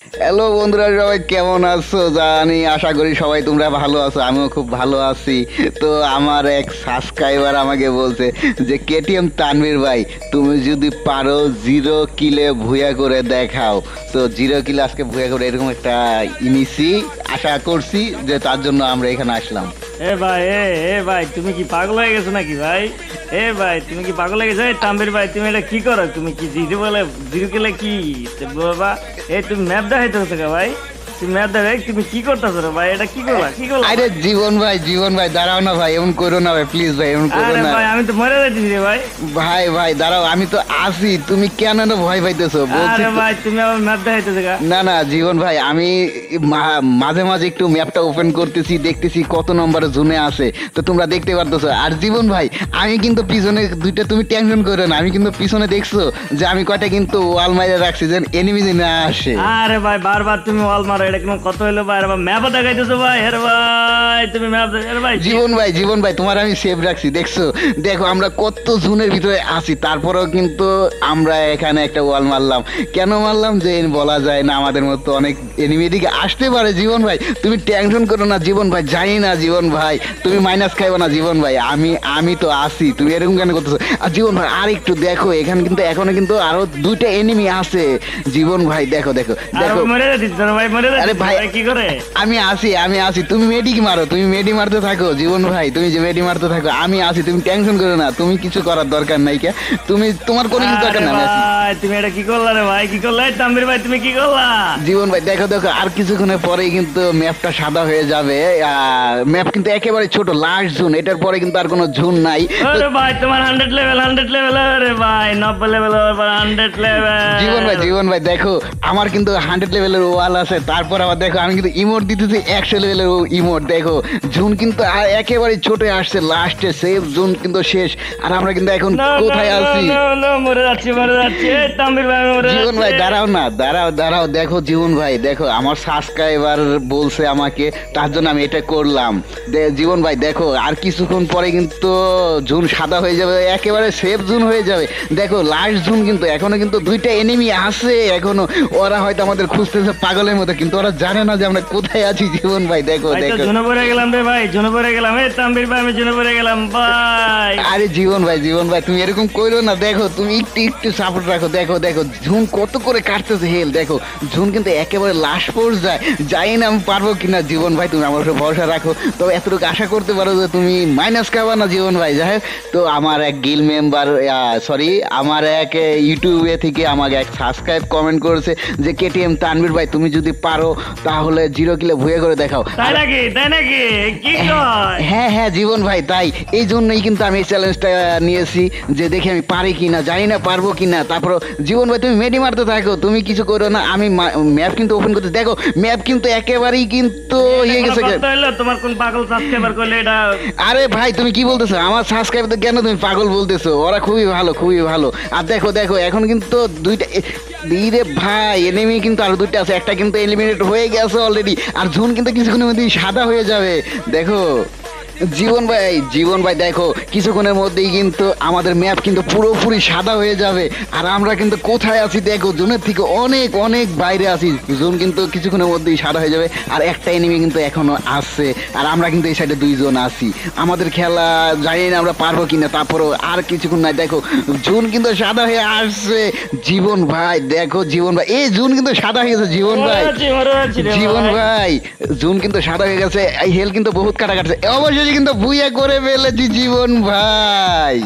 Hello বন্ধুরা, সবাই কেমন আছো? জানি আশা করি সবাই তোমরা ভালো আছো, আমিও খুব ভালো আছি। তো আমার এক সাবস্ক্রাইবার আমাকে বলছে যে কেটিএম তানভীর ভাই, তুমি যদি পারো 0 কিলে ভুয়া করে দেখাও। তো 0 কিলে আজকে ভুয়া করে এরকম একটা ইনিছি, আশা করছি যে তার জন্য আমরা এখানে আসলাম। ভাই তুমি কি পাগল হয়ে গেছো নাকি ভাই? ভাই তুমি কি পাগল হয়ে গেছো? তানভীর ভাই তুমি এটা কি করো? তুমি কি জিরো কিলে কি বাবা? তুমি ম্যাপ দেখাইতেছো ভাই, তুমি ম্যাপ দেখাই, তুমি কি করতেছো রে ভাই? এটা কি করলা আরে জীবন ভাই দাঁড়াও না ভাই, এমন করো না ভাই, প্লিজ ভাই এমন করো না ভাই। আমি তো মরে যাচ্ছি রে ভাই। ভাই দাঁড়াও, আমি তো আছি, তুমি কেন না ভয় পাইতেছো? আরে ভাই তুমি আবার ম্যাপ দেখাইতেছো না জীবন ভাই, আমি মাঝে মাঝে একটু ম্যাপটা ওপেন করতেছি, দেখতেছি কত নম্বরে জোনে আছে, তো তোমরা দেখতে পারতেছো। আর জীবন ভাই, আমি কিন্তু পিছনে দুইটা, তুমি টেনশন করো না, আমি কিন্তু পিছনে দেখছো যে আমি কয়টা কিন্তু ওয়াল মাইরে রাখছি যেন এনিমি না আসে। আরে ভাই বারবার তুমি ওয়াল মারো, এটা কোনো কত হলো ভাই? আরে ভাই ম্যাপও দেখাইতেছো ভাই। আরে ভাই তুমি ম্যাপ আরে ভাই জীবন ভাই তোমার আমি সেভ রাখছি, দেখছো? দেখো আমরা কত জোনের ভিতরে আছি, তারপরেও কিন্তু আমরা এখানে একটা ওয়াল মারলাম। কেন মারলাম যে বলা যায় না, আমাদের মতো অনেক এনিমি দিকে আসতে পারে। জীবন ভাই তুমি টেনশন করো না জীবন ভাই, জানি না জীবন ভাই, তুমি মাইনাস খাইবো না জীবন ভাই, আমি তো আছি, তুমি এরকম কেন করতেছো? আর জীবন ভাই আর একটু দেখো, এখানে কিন্তু এখনো কিন্তু আরো 2টা এনিমি আছে। জীবন ভাই দেখো আরে ভাই কি করে? আমি আছি, তুমি মেডি মারতে থাকো জীবন ভাই, তুমি যে মেডি মারতে থাকো, আমি আছি, তুমি টেনশন করো না, তুমি কিছু করার দরকার নাই, কে তুমি, তোমার কোনো কিছু দরকার নাই। তুমি এটা কি করলা রে ভাই? কি করলা তানভীর ভাই? তুমি কি করলা? জীবন ভাই দেখো আর কিছুক্ষণের পরেই কিন্তু ম্যাপটা সাদা হয়ে যাবে। ম্যাপ কিন্তু একেবারে ছোট, লাস্ট জোন, এটার পরে কিন্তু আর কোনো জোন নাই। আরে ভাই তোমার 100 লেভেল আরে ভাই 90 লেভেল 100 লেভেল। জীবন ভাই দেখো আমার কিন্তু 100 লেভেলের ওয়াল আছে, তারপর আবার দেখো আমি কিন্তু ইমোট দিতেছি 100 লেভেলের ইমোট। দেখো জোন কিন্তু একেবারে ছোট আসছে, লাস্টে সেফ জোন কিন্তু শেষ, আর আমরা কিন্তু এখন কোথায় আছি? মরে যাচ্ছি তানভীর ভাই মরে যাচ্ছি। জীবন ভাই দাঁড়াও না, দাঁড়াও দেখো জীবন ভাই, দেখো আমার সাবস্ক্রাইবার বলছে আমাকে, তার জন্য আমি এটা করলাম। জীবন ভাই দেখো আর কিছুক্ষণ পরে কিন্তু জুন সাদা হয়ে যাবে, একেবারে সেফ জুন হয়ে যাবে। দেখো লাস্ট জুন, কিন্তু এখনো কিন্তু 2টা এনিমি আছে এখনো, ওরা হয়তো আমাদের খুঁজতেছে পাগলের মতো, কিন্তু ওরা জানে না যে আমরা কোথায় আছি। জীবন ভাই দেখো জুনে পড়ে গেলাম রে ভাই, জুনে পড়ে গেলাম। তানভীর ভাই আমি জুনে পড়ে গেলাম ভাই। আরে জীবন ভাই তুমি এরকম করো না, দেখো তুমি একটু সাপোর্ট রাখো। দেখো জুন কত করে কাটতেছে হেল, দেখো জুন কিন্তু একেবারে লাস্ট পর্যায়ে, জানি না আমি পারবো কিনা। জীবন ভাই তুমি আমার উপরে ভরসা রাখো, তবে এতটুকু আশা করতে পারো যে তুমি মাইনাস খাবা না জীবন ভাই। যাই হোক, তো আমার এক গিল মেম্বার, আমার এক ইউটিউবে থেকে আমাকে এক সাবস্ক্রাইব কমেন্ট করেছে যে কেটিএম তানভীর ভাই তুমি যদি পারো তাহলে 0 কিলে ভুয়া করে দেখাও। তাই নাকি কি কয়? হ্যাঁ জীবন ভাই, তাই এই জন্যই কিন্তু আমি এই চ্যালেঞ্জটা নিয়েছি, যে দেখি আমি পারি কিনা, জানি না পারবো কিনা। তারপর জীবন ভাই তুমি মেডি মারতে থাকো, তুমি কিছু করো না, আমি ম্যাপ কিন্তু ওপেন করতে, দেখো ম্যাপ কিন্তু একেবারেই কিন্তু ইয়ে গেছে। তোমার কোন পাগল সাবস্ক্রাইবার করলে এটা? আরে ভাই তুমি কি বলতেছো? আমার সাবস্ক্রাইবার কেন তুমি পাগল বলতেছো? ওরা খুবই ভালো। আর দেখো এখন কিন্তু 2টা রে ভাই এনিমি কিন্তু আরো 2টা আছে, একটা কিন্তু এলিমিনেট হয়ে গেছে অলরেডি, আর জুন কিন্তু কিছুক্ষণের মধ্যেই সাদা হয়ে যাবে। দেখো জীবন ভাই দেখো কিছুক্ষণের মধ্যেই কিন্তু আমাদের ম্যাপ কিন্তু পুরোপুরি সাদা হয়ে যাবে, আর আমরা কিন্তু কোথায় আছি দেখো, জোনের থেকে অনেক বাইরে আছি। জোন কিন্তু কিছুক্ষণের মধ্যেই সাদা হয়ে যাবে, আর একটা এনিমি কিন্তু এখনো আসছে, আর আমরা কিন্তু এই সাইডে 2 জন আছি। আমাদের খেলা জানি না আমরা পারবো কিনা, তারপরও আর কিছুক্ষণ নাই, দেখো জোন কিন্তু সাদা হয়ে আসছে। জীবন ভাই দেখো এই জোন কিন্তু সাদা হয়ে গেছে। জীবন ভাই জোন কিন্তু সাদা হয়ে গেছে, এই হেল কিন্তু বহুত কাটা কাটছে, অবশ্যই কিন্তু ভুইয়া করে ফেলেছি জীবন ভাই।